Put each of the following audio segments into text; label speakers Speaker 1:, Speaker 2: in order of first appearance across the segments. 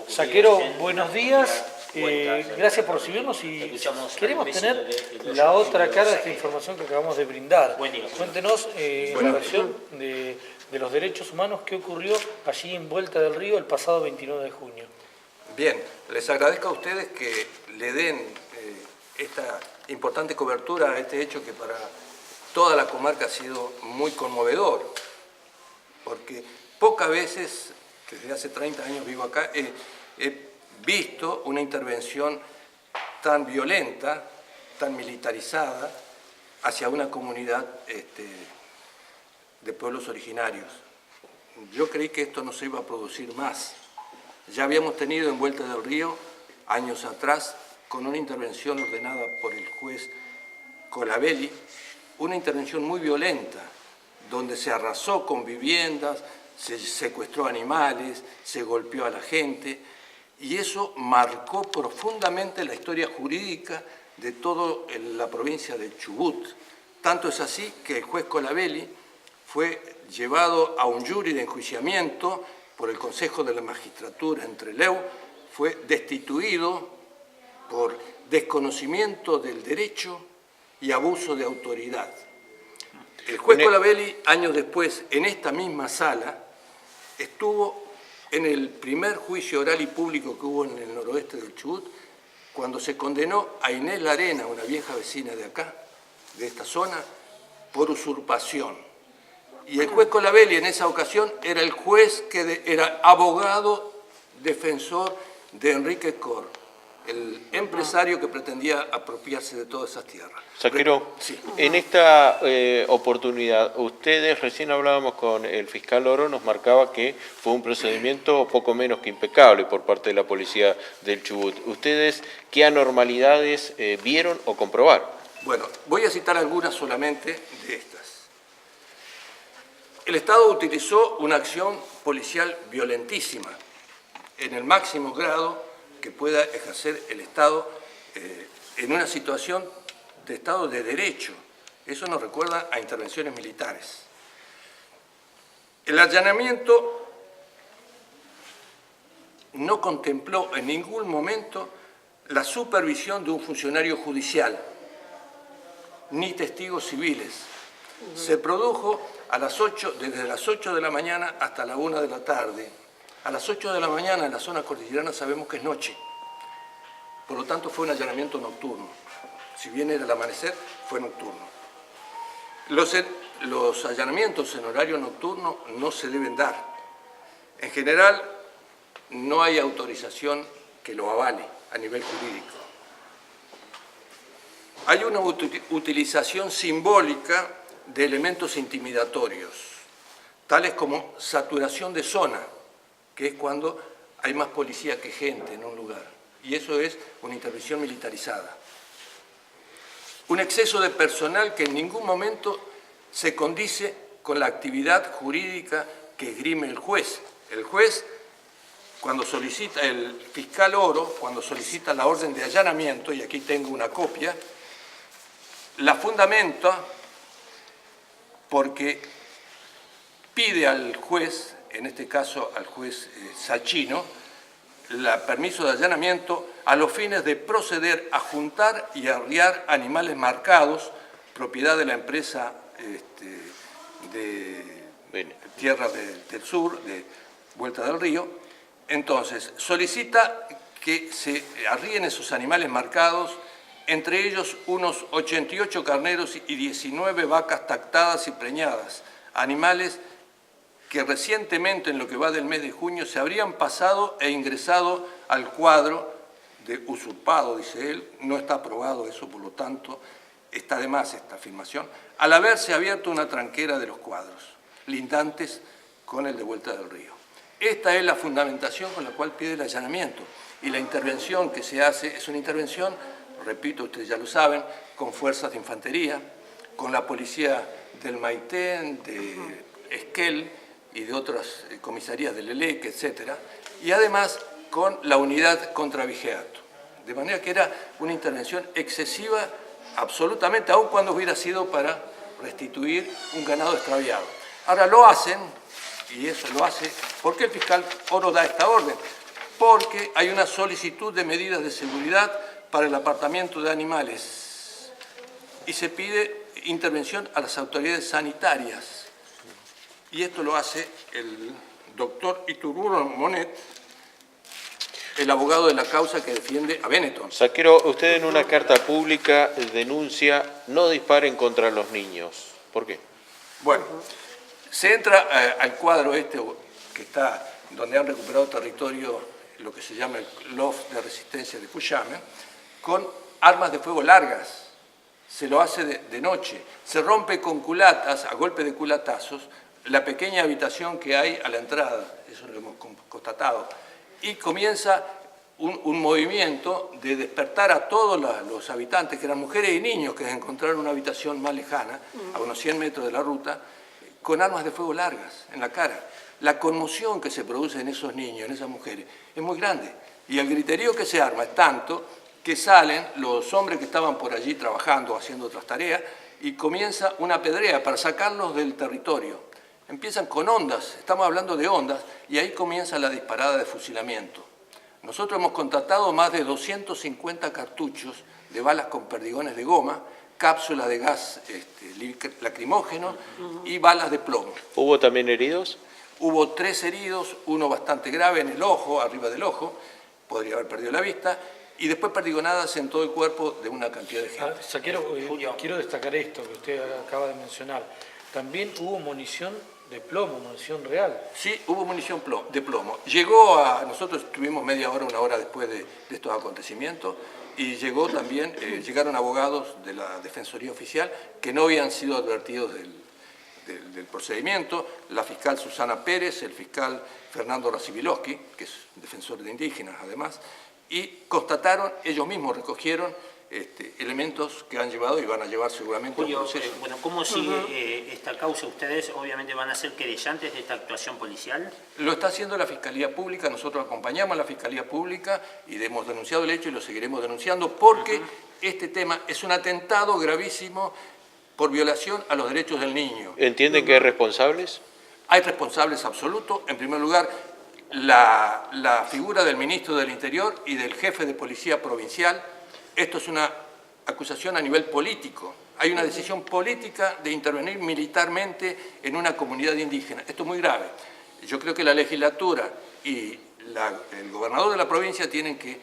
Speaker 1: Saquero, buenos días. Gracias por recibirnos y queremos tener la otra cara de esta información que acabamos de brindar. Cuéntenos en relación de los derechos humanos, qué ocurrió allí en Vuelta del Río el pasado 29 de junio.
Speaker 2: Bien, les agradezco a ustedes que le den esta importante cobertura a este hecho que para toda la comarca ha sido muy conmovedor, porque pocas veces, desde hace 30 años vivo acá, he visto una intervención tan violenta, tan militarizada, hacia una comunidad de pueblos originarios. Yo creí que esto no se iba a producir más. Ya habíamos tenido en Vuelta del Río, años atrás, con una intervención ordenada por el juez Colabelli, una intervención muy violenta, donde se arrasó con viviendas, se secuestró animales, se golpeó a la gente, y eso marcó profundamente la historia jurídica de toda la provincia de Chubut. Tanto es así que el juez Colabelli fue llevado a un jury de enjuiciamiento por el Consejo de la Magistratura en Trelew, fue destituido por desconocimiento del derecho y abuso de autoridad. El juez Colabelli, años después, en esta misma sala, estuvo en el primer juicio oral y público que hubo en el noroeste del Chubut, cuando se condenó a Inés Larena, una vieja vecina de acá, de esta zona, por usurpación. Y el juez Colabelli en esa ocasión era el juez que era abogado defensor de Enrique Cor, el empresario que pretendía apropiarse de todas esas tierras.
Speaker 3: Saquero,
Speaker 2: sí.
Speaker 3: En esta oportunidad, ustedes, recién hablábamos con el fiscal Oro, nos marcaba que fue un procedimiento poco menos que impecable por parte de la policía del Chubut. ¿Ustedes qué anormalidades vieron o comprobaron?
Speaker 2: Bueno, voy a citar algunas solamente de estas. El Estado utilizó una acción policial violentísima, en el máximo grado que pueda ejercer el Estado en una situación de Estado de Derecho. Eso nos recuerda a intervenciones militares. El allanamiento no contempló en ningún momento la supervisión de un funcionario judicial, ni testigos civiles. Se produjo a las 8, desde las 8 de la mañana hasta la 1 de la tarde. A las 8 de la mañana en la zona cordillerana sabemos que es noche. Por lo tanto, fue un allanamiento nocturno. Si bien era el amanecer, fue nocturno. Los allanamientos en horario nocturno no se deben dar. En general, no hay autorización que lo avale a nivel jurídico. Hay una utilización simbólica de elementos intimidatorios, tales como saturación de zona, que es cuando hay más policía que gente en un lugar, y eso es una intervención militarizada. Un exceso de personal que en ningún momento se condice con la actividad jurídica que esgrime el juez. El juez, cuando solicita, el fiscal Oro, cuando solicita la orden de allanamiento, y aquí tengo una copia, la fundamenta porque pide al juez, en este caso al juez Sachino, el permiso de allanamiento a los fines de proceder a juntar y arriar animales marcados, propiedad de la empresa de Tierra del Sur, de Vuelta del Río. Entonces, solicita que se arríen esos animales marcados, entre ellos unos 88 carneros y 19 vacas tactadas y preñadas, animales que recientemente, en lo que va del mes de junio, se habrían pasado e ingresado al cuadro de usurpado, dice él. No está aprobado eso, por lo tanto, está de más esta afirmación, al haberse abierto una tranquera de los cuadros, lindantes con el de Vuelta del Río. Esta es la fundamentación con la cual pide el allanamiento, y la intervención que se hace es una intervención, repito, ustedes ya lo saben, con fuerzas de infantería, con la policía del Maitén, de Esquel y de otras comisarías del ELEC, etcétera, y además con la unidad contra vigiato. De manera que era una intervención excesiva, absolutamente, aun cuando hubiera sido para restituir un ganado extraviado. Ahora lo hacen, y eso lo hace, porque el fiscal Oro da esta orden. porque hay una solicitud de medidas de seguridad para el apartamiento de animales y se pide intervención a las autoridades sanitarias. Y esto lo hace el doctor Iturburu Monet, el abogado de la causa que defiende a Benetton.
Speaker 3: Saquero, usted en una carta pública denuncia no disparen contra los niños. ¿Por qué?
Speaker 2: Bueno, se entra al cuadro este que está donde han recuperado territorio, lo que se llama el loft de resistencia de Cuyame, con armas de fuego largas. Se lo hace de noche. Se rompe con culatas, a golpe de culatazos, la pequeña habitación que hay a la entrada. Eso lo hemos constatado. Y comienza un movimiento de despertar a todos los habitantes, que eran mujeres y niños, que encontraron una habitación más lejana, a unos 100 metros de la ruta, con armas de fuego largas en la cara. La conmoción que se produce en esos niños, en esas mujeres, es muy grande. Y el griterío que se arma es tanto que salen los hombres que estaban por allí trabajando, haciendo otras tareas, y comienza una pedrea para sacarlos del territorio. Empiezan con ondas, estamos hablando de ondas, y ahí comienza la disparada de fusilamiento. Nosotros hemos contratado más de 250 cartuchos de balas con perdigones de goma, cápsulas de gas lacrimógeno y balas de plomo.
Speaker 3: ¿Hubo también heridos?
Speaker 2: Hubo 3 heridos, uno bastante grave en el ojo, arriba del ojo, podría haber perdido la vista, y después perdigonadas en todo el cuerpo de una cantidad de gente.
Speaker 1: Saquero, quiero destacar esto que usted acaba de mencionar. También hubo munición de plomo, munición real.
Speaker 2: Sí, hubo munición de plomo. Llegó a... Nosotros estuvimos media hora, una hora después de estos acontecimientos, y llegó también, llegaron abogados de la Defensoría Oficial que no habían sido advertidos del procedimiento, la fiscal Susana Pérez, el fiscal Fernando Racibilowski, que es defensor de indígenas además, y constataron, ellos mismos recogieron elementos que han llevado y van a llevar seguramente
Speaker 4: Julio,
Speaker 2: a un proceso.
Speaker 4: bueno, ¿cómo sigue esta causa? ¿Ustedes obviamente van a ser querellantes de esta actuación policial?
Speaker 2: Lo está haciendo la Fiscalía Pública, nosotros acompañamos a la Fiscalía Pública y hemos denunciado el hecho y lo seguiremos denunciando porque este tema es un atentado gravísimo por violación a los derechos del niño.
Speaker 3: ¿Entienden que hay responsables?
Speaker 2: Hay responsables absolutos. En primer lugar, la figura del ministro del Interior y del jefe de policía provincial. Esto es una acusación a nivel político. Hay una decisión política de intervenir militarmente en una comunidad indígena. Esto es muy grave. Yo creo que la legislatura y el gobernador de la provincia tienen que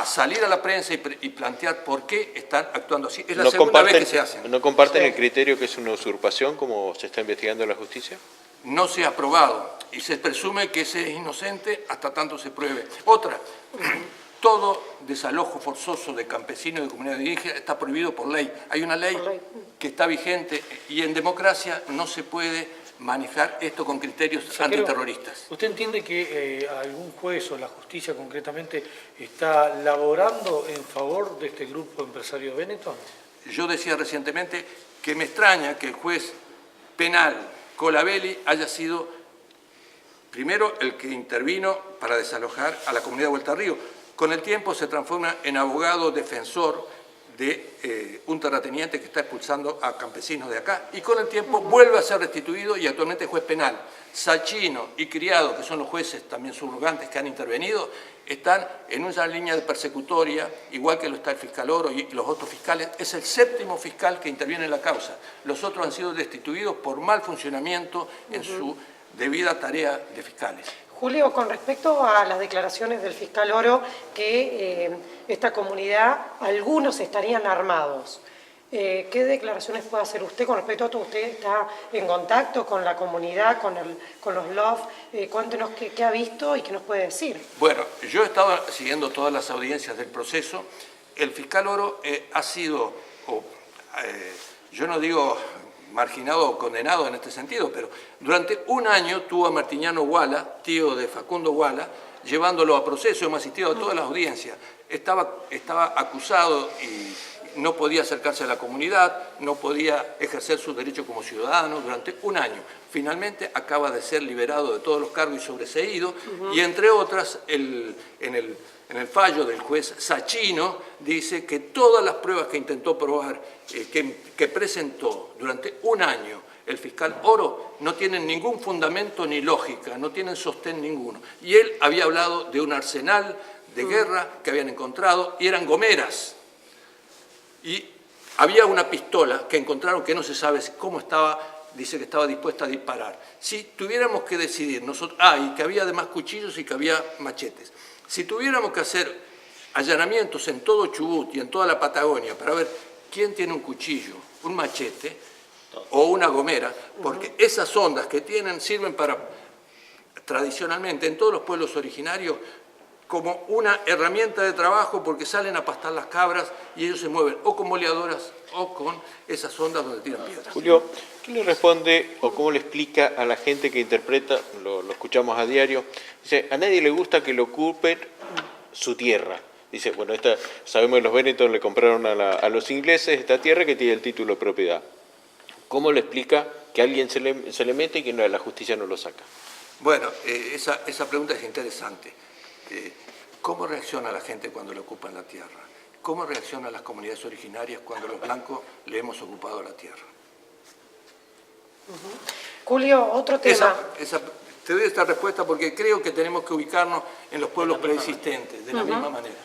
Speaker 2: salir a la prensa y plantear por qué están actuando así. Es la segunda vez que se hacen.
Speaker 3: ¿No comparten el criterio que es una usurpación como se está investigando en la justicia?
Speaker 2: No se ha probado y se presume que ese es inocente hasta tanto se pruebe. Otra, todo desalojo forzoso de campesinos y de comunidades indígenas está prohibido por ley. Hay una ley que está vigente y en democracia no se puede manejar esto con criterios antiterroristas.
Speaker 1: ¿Usted entiende que algún juez o la justicia concretamente está laborando en favor de este grupo empresario Benetton?
Speaker 2: Yo decía recientemente que me extraña que el juez penal Colabelli haya sido primero el que intervino para desalojar a la comunidad de Vuelta Río. Con el tiempo se transforma en abogado defensor de un terrateniente que está expulsando a campesinos de acá y con el tiempo vuelve a ser restituido y actualmente es juez penal. Sachino y Criado, que son los jueces también subrogantes que han intervenido, están en una línea de persecutoria, igual que lo está el fiscal Oro y los otros fiscales. Es el 7º fiscal que interviene en la causa. Los otros han sido destituidos por mal funcionamiento en su debida tarea de fiscales.
Speaker 5: Julio, con respecto a las declaraciones del fiscal Oro, que esta comunidad, algunos estarían armados, ¿qué declaraciones puede hacer usted con respecto a esto? ¿Usted está en contacto con la comunidad, con los LOF? Cuéntenos qué ha visto y qué nos puede decir.
Speaker 2: Bueno, yo he estado siguiendo todas las audiencias del proceso. El fiscal Oro ha sido, yo no digo marginado o condenado en este sentido, pero durante un año tuvo a Martiniano Guala, tío de Facundo Guala, llevándolo a proceso. Hemos asistido a todas las audiencias. Estaba acusado y no podía acercarse a la comunidad, no podía ejercer sus derechos como ciudadano durante un año. Finalmente acaba de ser liberado de todos los cargos y sobreseído, y entre otras, en el fallo del juez Sachino dice que todas las pruebas que intentó probar, que presentó durante un año el fiscal Oro, no tienen ningún fundamento ni lógica, no tienen sostén ninguno. Y él había hablado de un arsenal de guerra que habían encontrado y eran gomeras. Y había una pistola que encontraron que no se sabe cómo estaba, dice que estaba dispuesta a disparar. Si tuviéramos que decidir, nosotros, y que había además cuchillos y que había machetes. Si tuviéramos que hacer allanamientos en todo Chubut y en toda la Patagonia para ver quién tiene un cuchillo, un machete o una gomera, porque esas ondas que tienen sirven para, tradicionalmente en todos los pueblos originarios, como una herramienta de trabajo porque salen a pastar las cabras y ellos se mueven o con boleadoras o con esas ondas donde tiran piedras.
Speaker 3: Julio, ¿qué le responde o cómo le explica a la gente que interpreta, lo escuchamos a diario, dice, a nadie le gusta que le ocupen su tierra? Dice, bueno, sabemos que los Benetton le compraron a los ingleses esta tierra que tiene el título de propiedad. ¿Cómo le explica que alguien se le mete y que la justicia no lo saca?
Speaker 2: Bueno, esa pregunta es interesante. ¿Cómo reacciona la gente cuando le ocupan la tierra? ¿Cómo reaccionan las comunidades originarias cuando los blancos le hemos ocupado la tierra?
Speaker 5: Julio, otro tema.
Speaker 2: Te doy esta respuesta porque creo que tenemos que ubicarnos en los pueblos preexistentes, de la misma manera.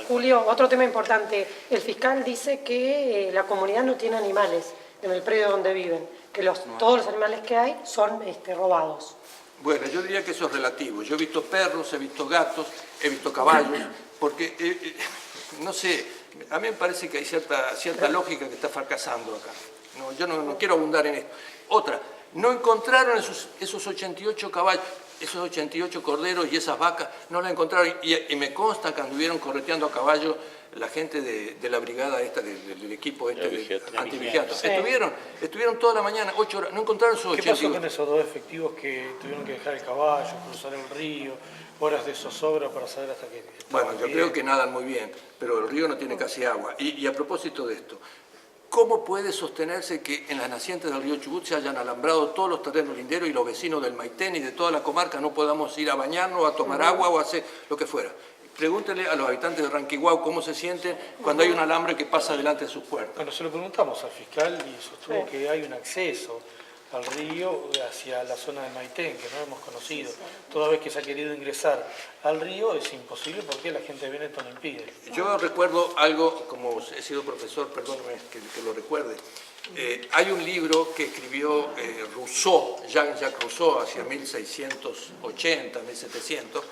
Speaker 5: Julio, otro tema importante. El fiscal dice que la comunidad no tiene animales en el predio donde viven, que todos los animales que hay son robados.
Speaker 2: Bueno, yo diría que eso es relativo. Yo he visto perros, he visto gatos, he visto caballos, porque, no sé, a mí me parece que hay cierta lógica que está fracasando acá. No, yo no quiero abundar en esto. Otra, no encontraron esos 88 caballos, esos 88 corderos y esas vacas, no la encontraron. Y me consta que anduvieron correteando a caballo la gente de la brigada esta, del equipo de antivigiato. Sí. Estuvieron toda la mañana, 8 horas, no encontraron esos 88.
Speaker 1: ¿Qué pasó con esos dos efectivos que tuvieron que dejar el caballo, cruzar el río, horas de zozobra para saber hasta qué?
Speaker 2: Bueno, yo creo que nadan muy bien, pero el río no tiene casi agua. Y a propósito de esto, ¿cómo puede sostenerse que en las nacientes del río Chubut se hayan alambrado todos los terrenos linderos y los vecinos del Maitén y de toda la comarca no podamos ir a bañarnos, a tomar agua o a hacer lo que fuera? Pregúntele a los habitantes de Ranquiguao cómo se sienten cuando hay un alambre que pasa delante de sus puertas.
Speaker 1: Bueno, se lo preguntamos al fiscal y sostuvo que hay un acceso al río hacia la zona de Maitén, que no hemos conocido. Toda vez que se ha querido ingresar al río es imposible porque la gente de Benetton lo impide.
Speaker 2: Yo recuerdo algo, como he sido profesor, perdóneme que lo recuerde. Hay un libro que escribió Rousseau, Jean-Jacques Rousseau, hacia 1680, 1700,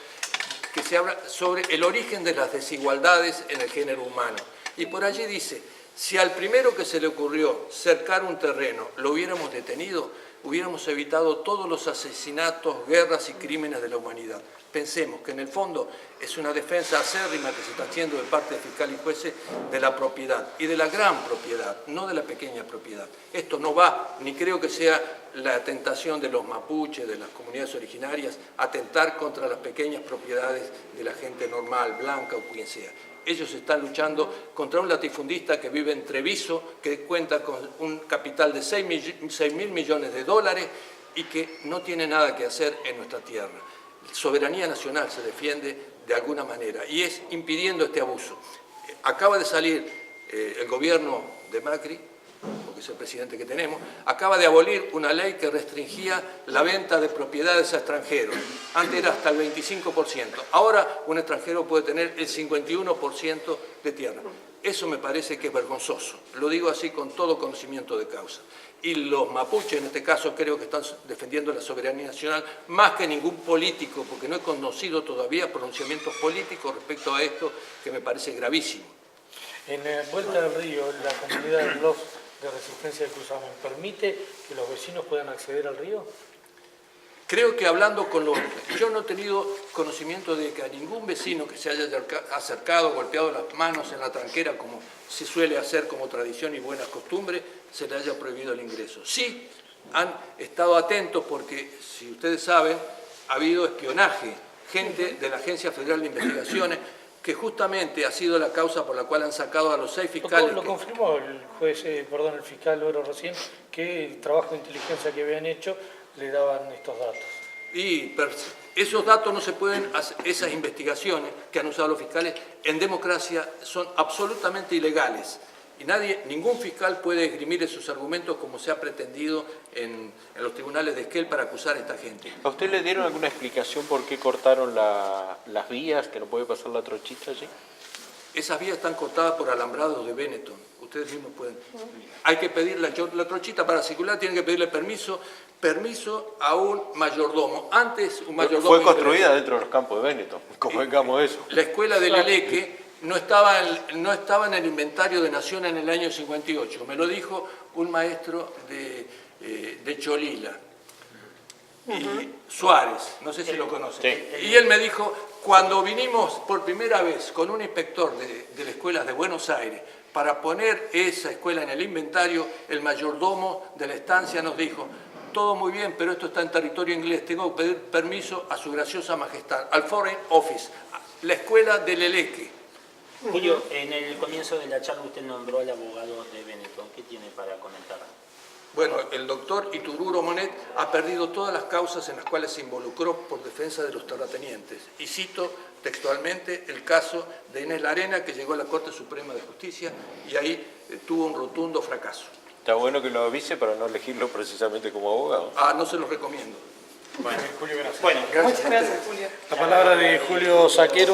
Speaker 2: que se habla sobre el origen de las desigualdades en el género humano. Y por allí dice, si al primero que se le ocurrió cercar un terreno lo hubiéramos detenido, hubiéramos evitado todos los asesinatos, guerras y crímenes de la humanidad. Pensemos que en el fondo es una defensa acérrima que se está haciendo de parte de fiscal y jueces de la propiedad, y de la gran propiedad, no de la pequeña propiedad. Esto no va, ni creo que sea la tentación de los mapuches, de las comunidades originarias, atentar contra las pequeñas propiedades de la gente normal, blanca o quien sea. Ellos están luchando contra un latifundista que vive en Treviso, que cuenta con un capital de 6.000 millones de dólares y que no tiene nada que hacer en nuestra tierra. Soberanía nacional se defiende de alguna manera y es impidiendo este abuso. Acaba de salir el gobierno de Macri, porque es el presidente que tenemos, acaba de abolir una ley que restringía la venta de propiedades a extranjeros. Antes era hasta el 25%. Ahora un extranjero puede tener el 51% de tierra. Eso me parece que es vergonzoso. Lo digo así con todo conocimiento de causa. Y los mapuches, en este caso, creo que están defendiendo la soberanía nacional más que ningún político, porque no he conocido todavía pronunciamientos políticos respecto a esto, que me parece gravísimo.
Speaker 1: En Vuelta del Río, la comunidad del blog de Resistencia del Cruzamén, ¿permite que los vecinos puedan acceder al río?
Speaker 2: Creo que hablando con los... Yo no he tenido conocimiento de que a ningún vecino que se haya acercado, golpeado las manos en la tranquera, como se suele hacer como tradición y buena costumbre, se le haya prohibido el ingreso. Sí, han estado atentos porque, si ustedes saben, ha habido espionaje, gente de la Agencia Federal de Investigaciones, que justamente ha sido la causa por la cual han sacado a los 6 fiscales.
Speaker 1: Lo confirmó el fiscal Oro recién, que el trabajo de inteligencia que habían hecho le daban estos datos.
Speaker 2: Y esos datos no se pueden hacer, esas investigaciones que han usado los fiscales en democracia son absolutamente ilegales. Y ningún fiscal puede esgrimir esos argumentos como se ha pretendido en los tribunales de Esquel para acusar a esta gente.
Speaker 3: ¿A usted le dieron alguna explicación por qué cortaron las vías, que no puede pasar la trochita allí?
Speaker 2: Esas vías están cortadas por alambrados de Benetton. Ustedes mismos pueden. Hay que pedir la trochita para circular, tienen que pedirle permiso a un mayordomo. Antes un mayordomo...
Speaker 3: Fue construida dentro de los campos de Benetton, convengamos eso.
Speaker 2: La escuela de Leleque no estaba en el inventario de Nación en el año 58. Me lo dijo un maestro de Cholila. Suárez, no sé si lo conoce.
Speaker 3: Sí.
Speaker 2: Y él me dijo, cuando vinimos por primera vez con un inspector de las escuelas de Buenos Aires para poner esa escuela en el inventario, el mayordomo de la estancia nos dijo, todo muy bien, pero esto está en territorio inglés, tengo que pedir permiso a su graciosa majestad, al Foreign Office, la escuela de Leleque.
Speaker 4: Julio, en el comienzo de la charla usted nombró al abogado de Benetton. ¿Qué tiene para comentar?
Speaker 2: Bueno, el doctor Itururo Monet ha perdido todas las causas en las cuales se involucró por defensa de los terratenientes. Y cito textualmente el caso de Inés Larena, que llegó a la Corte Suprema de Justicia y ahí tuvo un rotundo fracaso.
Speaker 3: Está bueno que lo avise para no elegirlo precisamente como abogado.
Speaker 2: No se los recomiendo.
Speaker 1: Bueno, Julio, gracias.
Speaker 4: Bueno,
Speaker 5: Muchas gracias, Julio.
Speaker 1: La palabra de Julio Saquero.